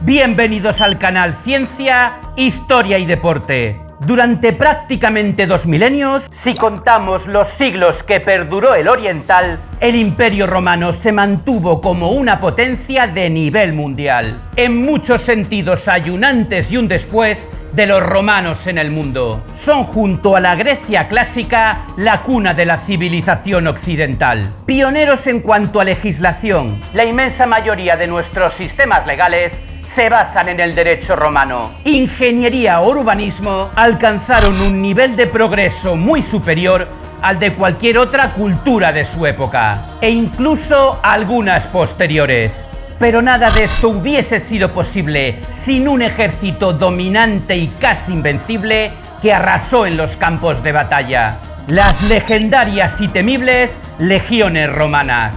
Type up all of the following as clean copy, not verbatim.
Bienvenidos al canal Ciencia, Historia y Deporte. Durante prácticamente 2 milenios, si contamos los siglos que perduró el oriental, el Imperio Romano se mantuvo como una potencia de nivel mundial. En muchos sentidos hay un antes y un después de los romanos en el mundo. Son, junto a la Grecia clásica, la cuna de la civilización occidental. Pioneros en cuanto a legislación, la inmensa mayoría de nuestros sistemas legales se basan en el derecho romano. Ingeniería o urbanismo alcanzaron un nivel de progreso muy superior al de cualquier otra cultura de su época, e incluso algunas posteriores. Pero nada de esto hubiese sido posible sin un ejército dominante y casi invencible que arrasó en los campos de batalla. Las legendarias y temibles legiones romanas.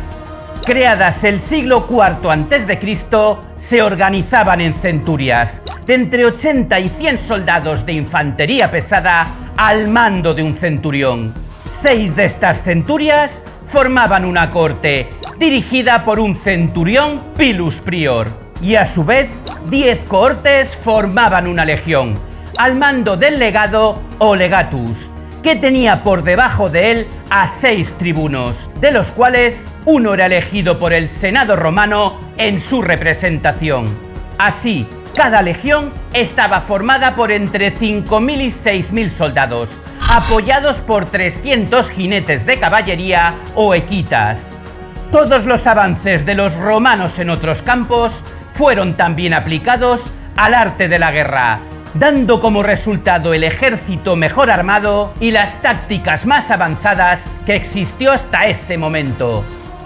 Creadas el siglo IV a.C., se organizaban en centurias, de entre 80 y 100 soldados de infantería pesada al mando de un centurión. 6 de estas centurias formaban una corte, dirigida por un centurión pilus prior, y a su vez 10 cohortes formaban una legión, al mando del legado o legatus, que tenía por debajo de él a 6 tribunos, de los cuales uno era elegido por el Senado romano en su representación. Así, cada legión estaba formada por entre 5.000 y 6.000 soldados, apoyados por 300 jinetes de caballería o equitas. Todos los avances de los romanos en otros campos fueron también aplicados al arte de la guerra, dando como resultado el ejército mejor armado y las tácticas más avanzadas que existió hasta ese momento.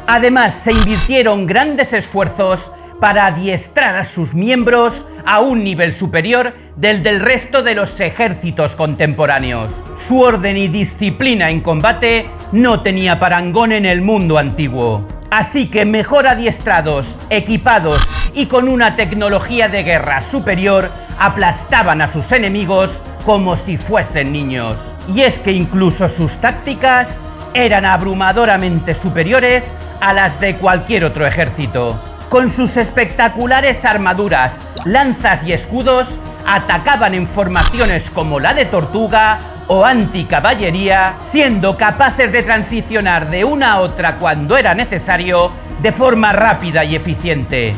Además, se invirtieron grandes esfuerzos para adiestrar a sus miembros a un nivel superior del resto de los ejércitos contemporáneos. Su orden y disciplina en combate no tenía parangón en el mundo antiguo. Así que mejor adiestrados, equipados y con una tecnología de guerra superior, aplastaban a sus enemigos como si fuesen niños. Y es que incluso sus tácticas eran abrumadoramente superiores a las de cualquier otro ejército. Con sus espectaculares armaduras, lanzas y escudos, atacaban en formaciones como la de tortuga o anticaballería, siendo capaces de transicionar de una a otra cuando era necesario, de forma rápida y eficiente.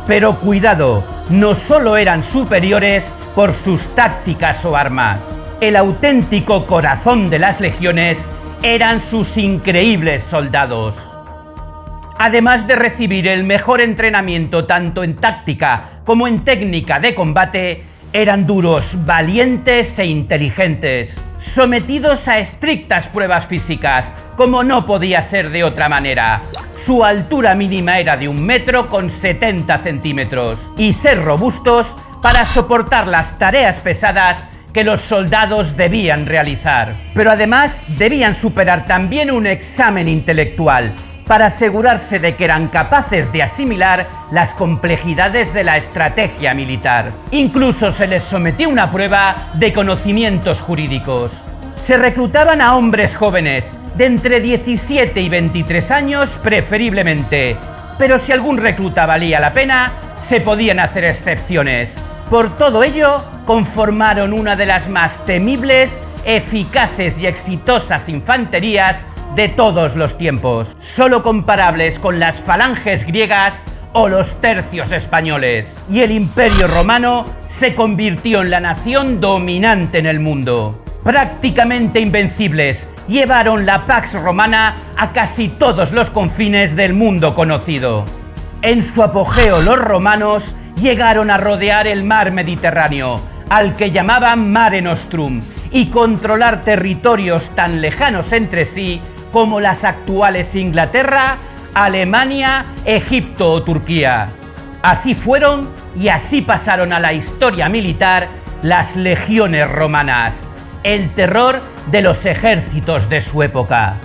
Pero cuidado, no solo eran superiores por sus tácticas o armas. El auténtico corazón de las legiones eran sus increíbles soldados. Además de recibir el mejor entrenamiento tanto en táctica como en técnica de combate, eran duros, valientes e inteligentes, sometidos a estrictas pruebas físicas, como no podía ser de otra manera. Su altura mínima era de 1,70 m y ser robustos para soportar las tareas pesadas que los soldados debían realizar. Pero además debían superar también un examen intelectual para asegurarse de que eran capaces de asimilar las complejidades de la estrategia militar. Incluso se les sometió a una prueba de conocimientos jurídicos. Se reclutaban a hombres jóvenes, de entre 17 y 23 años preferiblemente, pero si algún recluta valía la pena, se podían hacer excepciones. Por todo ello, conformaron una de las más temibles, eficaces y exitosas infanterías de todos los tiempos, solo comparables con las falanges griegas o los tercios españoles. Y el Imperio Romano se convirtió en la nación dominante en el mundo. Prácticamente invencibles, llevaron la Pax Romana a casi todos los confines del mundo conocido. En su apogeo, los romanos llegaron a rodear el mar Mediterráneo, al que llamaban Mare Nostrum, y controlar territorios tan lejanos entre sí como las actuales Inglaterra, Alemania, Egipto o Turquía. Así fueron y así pasaron a la historia militar las legiones romanas, el terror de los ejércitos de su época.